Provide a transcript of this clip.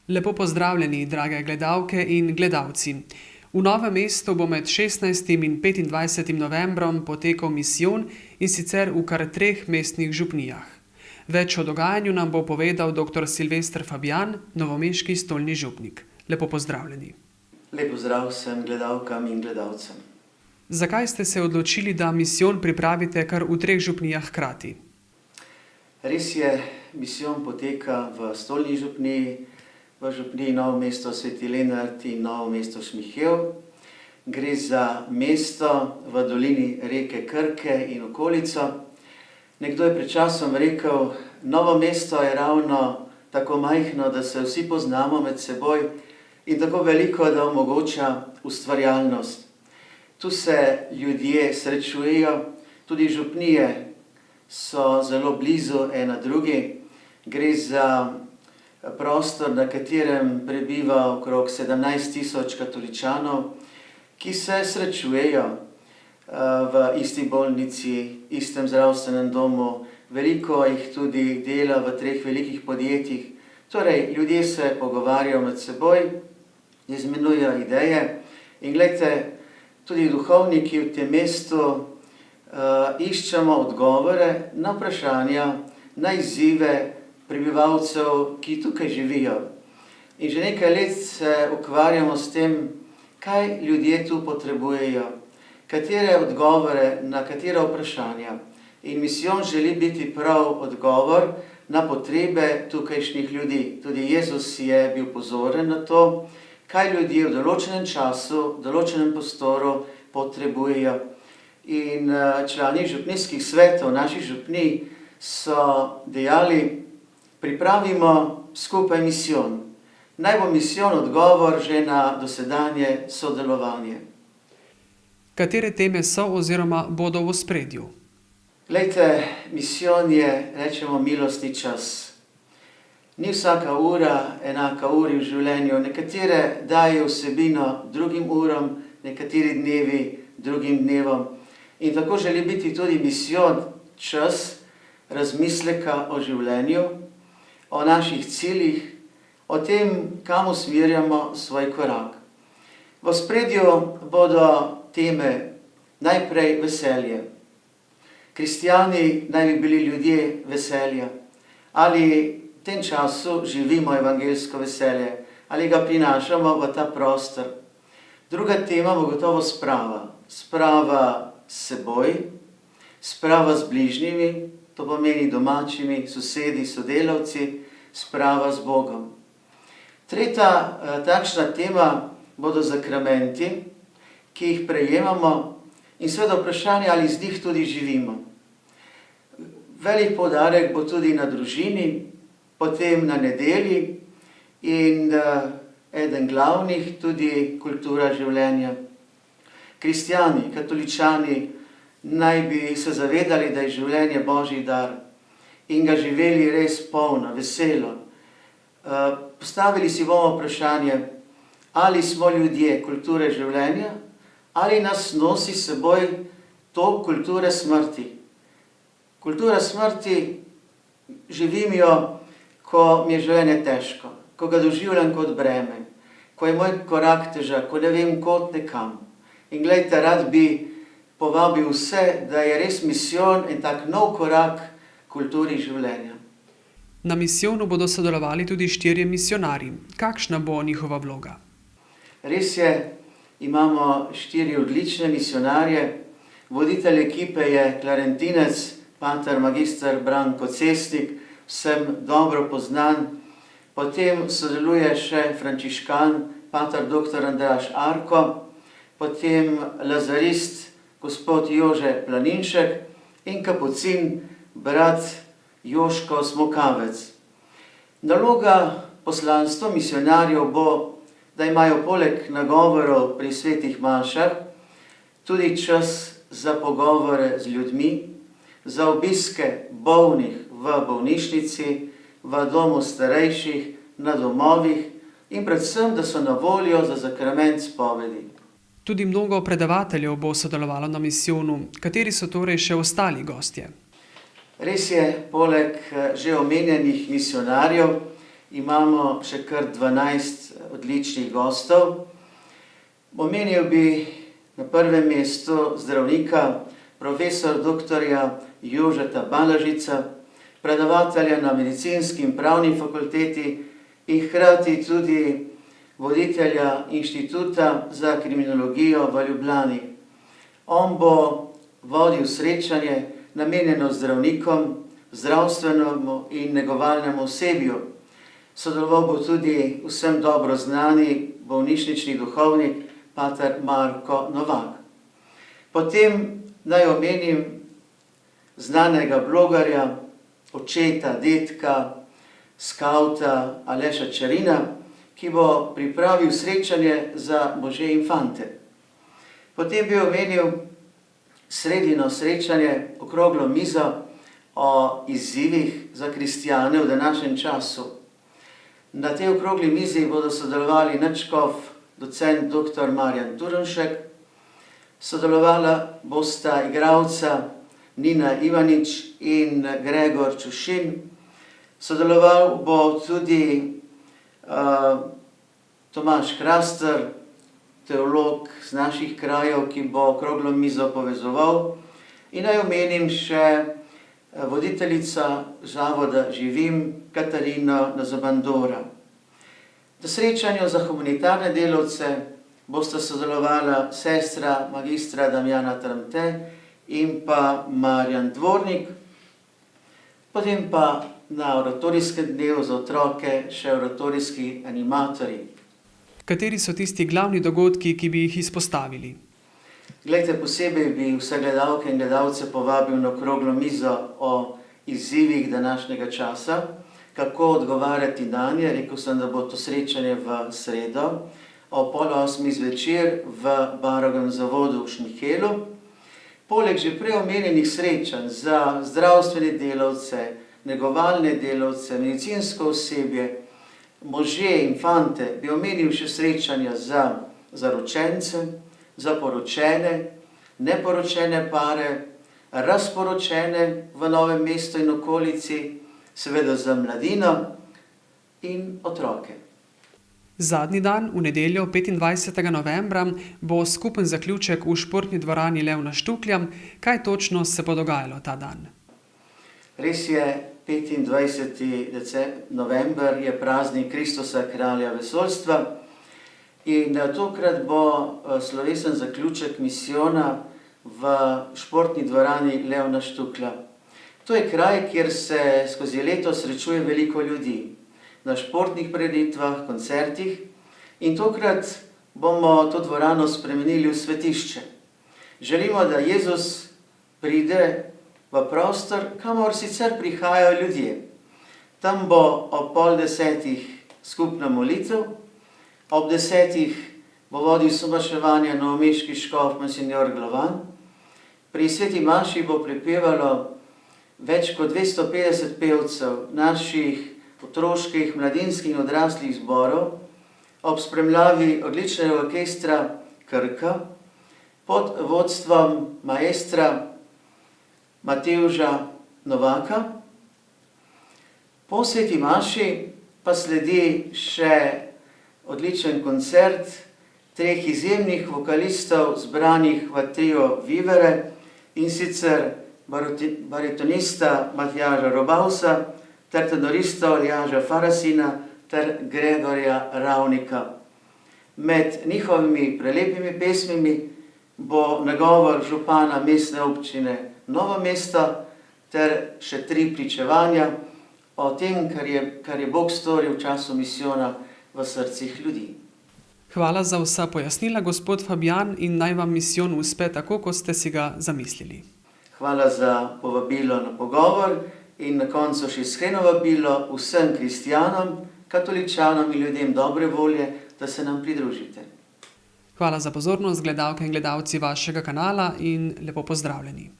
Lepo pozdravljeni, drage gledalke in gledalci. V Novem mestu bo med 16. in 25. novembrom potekal misijon, in sicer v kar 3 mestnih župnijah. Več o dogajanju nam bo povedal dr. Silvester Fabjan, novomeški stolni župnik. Lepo pozdravljeni. Lep pozdrav vsem gledalkam in gledalcem. Zakaj ste se odločili, da misijon pripravite kar v 3 župnijah hkrati? Res je, misijon poteka v stolni župniji, v župniji Novo mesto Sveti Lenart in Novo mesto Šmihelj. Gre za mesto v dolini reke Krke in okolico. Nekdo je pred časom rekel, Novo mesto je ravno tako majhno, da se vsi poznamo med seboj in tako veliko, da omogoča ustvarjalnost. Tu se ljudje srečujejo, tudi župnije so zelo blizu ena drugi. Gre za prostor, na katerem prebiva okrog 17.000 katoličanov, ki se srečujejo v isti bolnici, istem zdravstvenem domu. Veliko jih tudi dela v 3 velikih podjetjih. Torej, ljudje se pogovarjajo med seboj, izmenjujejo ideje in glejte, tudi duhovniki v tem mestu iščemo odgovore na vprašanja, na izzive prebivalcev, ki tukaj živijo. In že nekaj let se ukvarjamo s tem, kaj ljudje tu potrebujejo, katere odgovore na katera vprašanja. In misijon želi biti prav odgovor na potrebe tukajšnjih ljudi. Tudi Jezus je bil pozoren na to, kaj ljudje v določenem času, v določenem prostoru potrebujejo. In člani župnijskih svetov, naših župnij, so dejali, pripravimo skupaj misijon. Naj bo misijon odgovor že na dosedanje sodelovanje. Katere teme so oziroma bodo v ospredju? Glejte, misijon je, rečemo, milostni čas. Ni vsaka ura enaka uri v življenju. Nekatere dajo vsebino drugim uram, nekateri dnevi drugim dnevom. In tako želi biti tudi misijon čas razmisleka o življenju, o naših ciljih, o tem, kam usmerjamo svoj korak. V ospredju bodo teme najprej veselje. Kristjani naj bi bili ljudje veselja. Ali v tem času živimo evangeljsko veselje, ali ga prinašamo v ta prostor. Druga tema bo gotovo sprava. Sprava s seboj, sprava z bližnjimi, to pomeni domačimi, sosedi, sodelavci, sprava z Bogom. Tretja takšna tema bodo zakramenti, ki jih prejemamo in seveda vprašanje, ali z njih tudi živimo. Velik poudarek bo tudi na družini, potem na nedelji in eden glavnih tudi kultura življenja. Kristjani, katoličani naj bi se zavedali, da je življenje Božji dar in ga živeli res polno, veselo. Postavili si bomo vprašanje, ali smo ljudje kulture življenja, ali nas nosi s seboj tok kulture smrti. Kultura smrti živim jo, ko mi je življenje težko, ko ga doživljam kot breme, ko je moj korak težak, ko ne vem kot nekam. In glejte, rad bi povabil vse, da je res misijon in tak nov korak kulturi življenja. Na misijonu bodo sodelovali tudi 4 misijonarji. Kakšna bo njihova vloga? Res je, imamo 4 odlične misijonarje. Voditelj ekipe je klarentinec, pater magister Branko Cestnik, vsem dobro poznan. Potem sodeluje še frančiškan, pater dr. Andraž Arko, potem lazarist, gospod Jože Planinšek in kapucin, brat Joško Smokavec. Naloga poslanstva misijonarjev bo, da imajo poleg nagovorov pri svetih mašah tudi čas za pogovore z ljudmi, za obiske bolnih v bolnišnici, v domu starejših, na domovih in predvsem, da so na voljo za sakrament spovedi. Tudi mnogo predavateljev bo sodelovalo na misijonu. Kateri so torej še ostali gostje? Res je, poleg že omenjenih misijonarjev imamo še kar 12 odličnih gostov. Omenil bi na prvem mestu zdravnika, profesor dr. Jožeta Balažica, predavatelja na medicinski in pravni fakulteti in hkrati tudi voditelja Inštituta za kriminologijo v Ljubljani. On bo vodil srečanje namenjeno zdravnikom, zdravstvenemu in negovalnemu osebju. Sodeloval bo tudi vsem dobro znani bolnišnični duhovnik pater Marko Novak. Potem naj omenim znanega blogerja, očeta, dedka, skavta Aleša Čerina, ki bo pripravil srečanje za može infante. Potem bi omenil sredino srečanje, okroglo mizo o izzivih za kristjane v današnjem času. Na tej okrogli mizi bodo sodelovali nadškof docent dr. Marjan Turnšek, sodelovala bosta igralca Nina Ivanič in Gregor Čušin, sodeloval bo tudi Tomaž Kraster, teolog z naših krajev, ki bo okroglo mizo povezoval. In naj omenim še voditeljica Zavoda Živim, Katarina Nazabandora. Na srečanju za humanitarne delavce bosta sodelovala sestra magistra Damjana Tramte in pa Marjan Dvornik. Potem pa na oratorijskem dnevu za otroke še oratorijski animatorji. Kateri so tisti glavni dogodki, ki bi jih izpostavili? Glejte, posebej bi vse gledalke in gledalce povabil na okroglo mizo o izzivih današnjega časa, kako odgovarjati nanje. Rekel sem, da bo to srečanje v sredo o 7:30 zvečer v Barovem zavodu v Šmihelu. Poleg že prej omenjenih srečanj za zdravstvene delavce, negovalne delavce, medicinsko osebje, može, infante, bi omenil še srečanja za zaročence, za poročene, neporočene pare, razporočene v Novem mestu in okolici, seveda za mladino in otroke. Zadnji dan, v nedeljo 25. novembra, bo skupen zaključek v športni dvorani Levna Štuklja. Kaj točno se bo dogajalo ta dan? Res je, 25. november je praznik Kristusa, kralja vesoljstva. In tokrat bo slovesen zaključek misijona v športni dvorani Levna Štuklja. To je kraj, kjer se skozi leto srečuje veliko ljudi. Na športnih prireditvah, koncertih. In tokrat bomo to dvorano spremenili v svetišče. Želimo, da Jezus pride v prostor, kamor sicer prihajajo ljudje. Tam bo ob 9:30 skupna molitev, ob 10 bo vodil somaševanje novomeški škof monsignor Glavan. Pri sveti maši bo pripevalo več kot 250 pevcev naših otroških, mladinskih in odraslih zborov, ob spremljavi odličnega orkestra Krka, pod vodstvom maestra Matevža Novaka. Po sveti maši pa sledi še odličen koncert 3 izjemnih vokalistov, zbranih v trio Vivere, in sicer baritonista Matjaža Robausa, ter tenorista Aljaža Farasina ter Gregorja Ravnika. Med njihovimi prelepimi pesmimi bo nagovor župana mestne občine Novo mesto ter še 3 pričevanja o tem, kar je Bog storil v času misijona v srcih ljudi. Hvala za vsa pojasnila, gospod Fabijan, in naj vam misijon uspe tako, kot ste si ga zamislili. Hvala za povabilo na pogovor in na koncu še iskreno vabilo vsem kristjanom, katoličanom in ljudem dobre volje, da se nam pridružite. Hvala za pozornost, gledalke in gledalci vašega kanala, in lepo pozdravljeni.